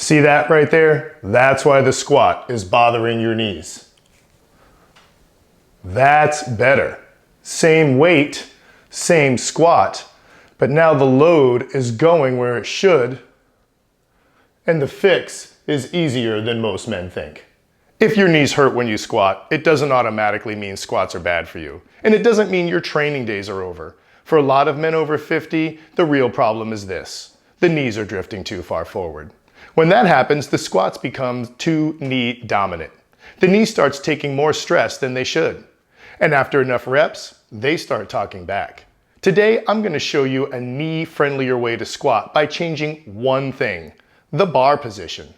See that right there? That's why the squat is bothering your knees. That's better. Same weight, same squat, but now the load is going where it should, and the fix is easier than most men think. If your knees hurt when you squat, it doesn't automatically mean squats are bad for you. And it doesn't mean your training days are over. For a lot of men over 50, the real problem is this: the knees are drifting too far forward. When that happens, the squats become too knee dominant. The knee starts taking more stress than they should. And after enough reps, they start talking back. Today, I'm going to show you a knee-friendlier way to squat by changing one thing: the bar position.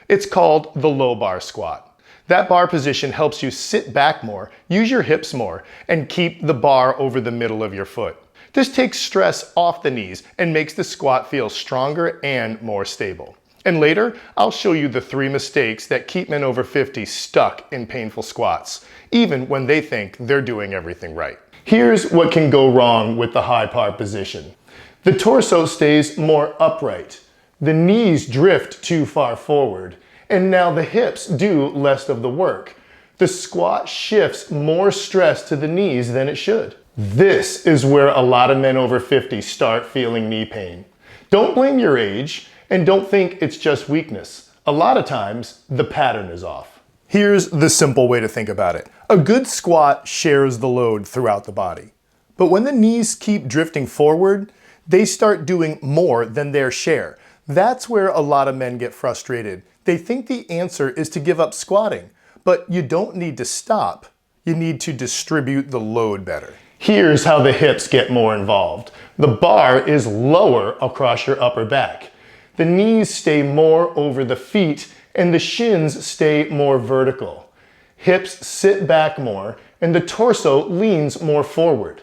It's called the low bar squat. That bar position helps you sit back more, use your hips more, and keep the bar over the middle of your foot. This takes stress off the knees and makes the squat feel stronger and more stable. And later, I'll show you the 3 mistakes that keep men over 50 stuck in painful squats, even when they think they're doing everything right. Here's what can go wrong with the high bar position. The torso stays more upright. The knees drift too far forward, and now the hips do less of the work. The squat shifts more stress to the knees than it should. This is where a lot of men over 50 start feeling knee pain. Don't blame your age, and don't think it's just weakness. A lot of times, the pattern is off. Here's the simple way to think about it. A good squat shares the load throughout the body. But when the knees keep drifting forward, they start doing more than their share. That's where a lot of men get frustrated. They think the answer is to give up squatting, but you don't need to stop. You need to distribute the load better. Here's how the hips get more involved. The bar is lower across your upper back. The knees stay more over the feet, and the shins stay more vertical. Hips sit back more, and the torso leans more forward.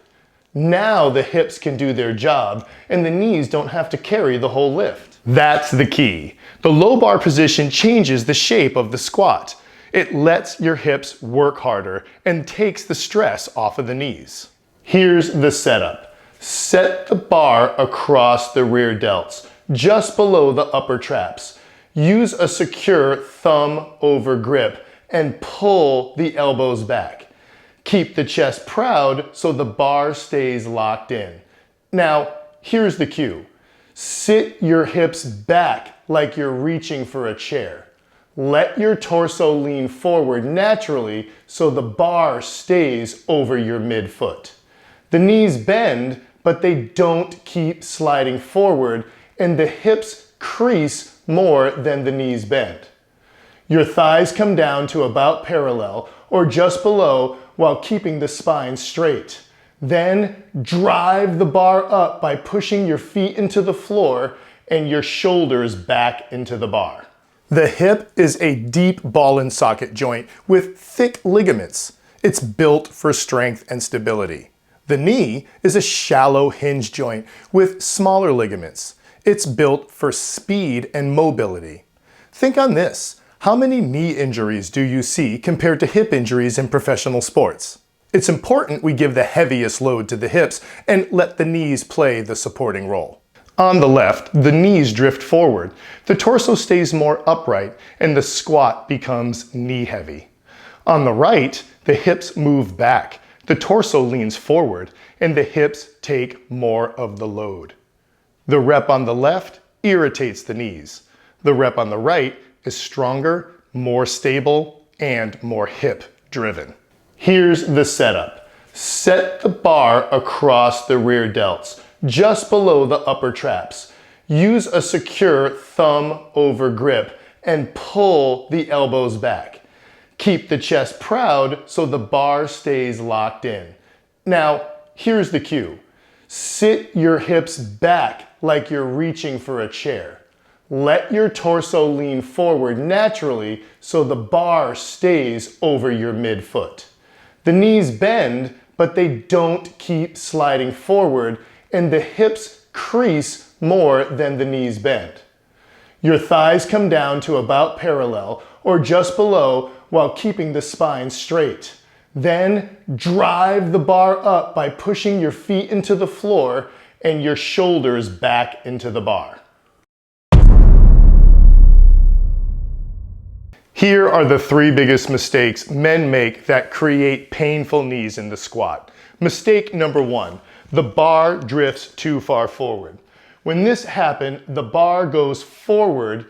Now the hips can do their job, and the knees don't have to carry the whole lift. That's the key. The low bar position changes the shape of the squat. It lets your hips work harder and takes the stress off of the knees. Here's the setup. Set the bar across the rear delts, just below the upper traps. Use a secure thumb over grip and pull the elbows back. Keep the chest proud so the bar stays locked in. Now, here's the cue. Sit your hips back like you're reaching for a chair. Let your torso lean forward naturally so the bar stays over your midfoot. The knees bend, but they don't keep sliding forward, and the hips crease more than the knees bend. Your thighs come down to about parallel or just below while keeping the spine straight. Then drive the bar up by pushing your feet into the floor and your shoulders back into the bar. The hip is a deep ball and socket joint with thick ligaments. It's built for strength and stability. The knee is a shallow hinge joint with smaller ligaments. It's built for speed and mobility. Think on this. How many knee injuries do you see compared to hip injuries in professional sports? It's important we give the heaviest load to the hips and let the knees play the supporting role. On the left, the knees drift forward, the torso stays more upright, and the squat becomes knee heavy. On the right, the hips move back, the torso leans forward, and the hips take more of the load. The rep on the left irritates the knees. The rep on the right is stronger, more stable, and more hip driven. Here's the setup. Set the bar across the rear delts, just below the upper traps. Use a secure thumb over grip and pull the elbows back. Keep the chest proud so the bar stays locked in. Now, here's the cue. Sit your hips back like you're reaching for a chair. Let your torso lean forward naturally so the bar stays over your midfoot. The knees bend, but they don't keep sliding forward, and the hips crease more than the knees bend. Your thighs come down to about parallel or just below while keeping the spine straight. Then drive the bar up by pushing your feet into the floor and your shoulders back into the bar. Here are the 3 biggest mistakes men make that create painful knees in the squat. Mistake number 1, the bar drifts too far forward. When this happens, the bar goes forward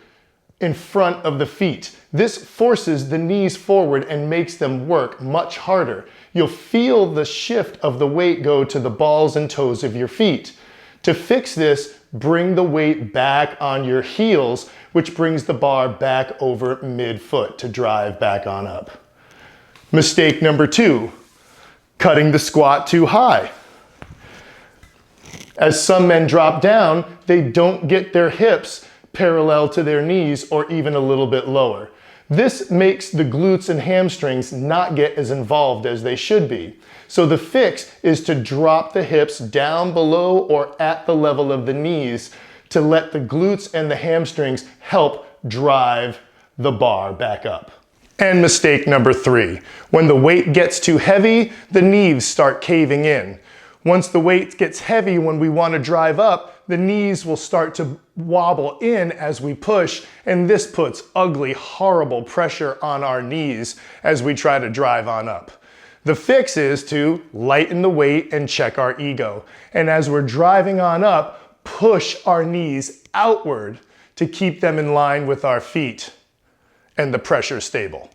in front of the feet. This forces the knees forward and makes them work much harder. You'll feel the shift of the weight go to the balls and toes of your feet. To fix this, bring the weight back on your heels, which brings the bar back over mid-foot to drive back on up. Mistake number 2, cutting the squat too high. As some men drop down, they don't get their hips parallel to their knees or even a little bit lower. This makes the glutes and hamstrings not get as involved as they should be. So the fix is to drop the hips down below or at the level of the knees to let the glutes and the hamstrings help drive the bar back up. And mistake number 3, when the weight gets too heavy, the knees start caving in. Once the weight gets heavy when we want to drive up, the knees will start to wobble in as we push, and this puts ugly, horrible pressure on our knees as we try to drive on up. The fix is to lighten the weight and check our ego. And as we're driving on up, push our knees outward to keep them in line with our feet and the pressure stable.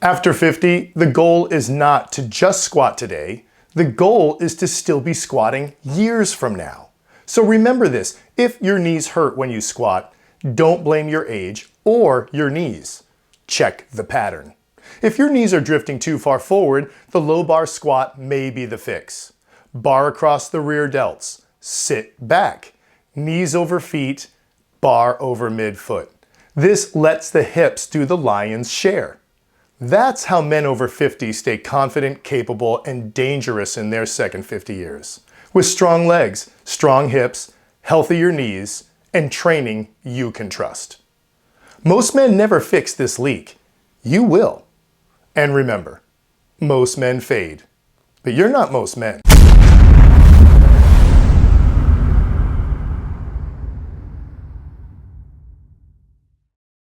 After 50, the goal is not to just squat today. The goal is to still be squatting years from now. So remember this, if your knees hurt when you squat, don't blame your age or your knees. Check the pattern. If your knees are drifting too far forward, the low bar squat may be the fix. Bar across the rear delts, sit back, knees over feet, bar over midfoot. This lets the hips do the lion's share. That's how men over 50 stay confident, capable, and dangerous in their second 50 years. With strong legs, strong hips, healthier knees, and training you can trust. Most men never fix this leak. You will. And remember, most men fade. But you're not most men.